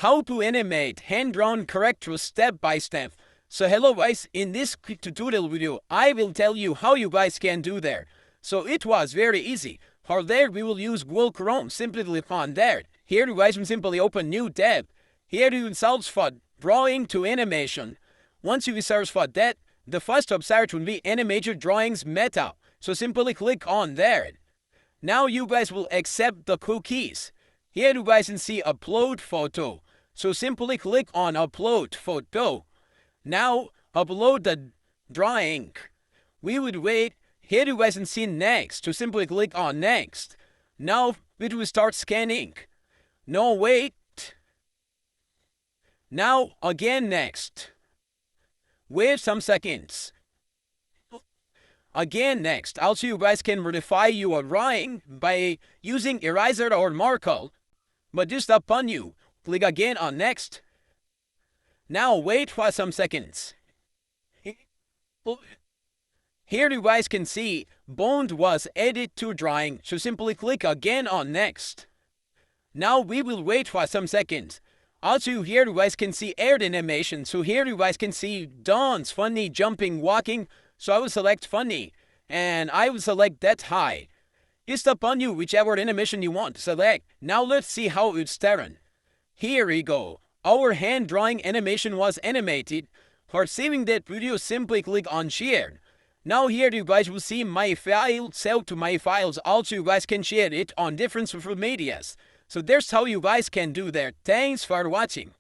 how to animate hand-drawn characters step by step. So hello guys, in this quick tutorial video, I will tell you how you guys can do that. So it was very easy. For there we will use Google Chrome. Simply click on there. Here you guys will simply open new tab. Here you will search for drawing to animation. Once you search for that, the first search will be animated drawings meta. So simply click on there. Now you guys will accept the cookies. Here you guys can see upload photo. So simply click on upload photo. Now upload the drawing. We would wait. Here you guys can see next. So simply click on next. Now it will start scanning. No, wait. Now again next. Wait some seconds. Again next. Also you guys can modify your drawing by using eraser or marker. But just upon you. Click again on next. Now wait for some seconds. Here you guys can see Bond was added to drawing. So simply click again on next. Now we will wait for some seconds. Also here you guys can see add animation. So here you guys can see dance, funny, jumping, walking. So I will select funny. And I will select that high. Just upon you, whichever animation you want to select. Now let's see how it's done. Here we go. Our hand drawing animation was animated. For saving that video, simply click on share. Now here you guys will see my file saved to my files. Also you guys can share it on different social medias. So that's how you guys can do that. Thanks for watching.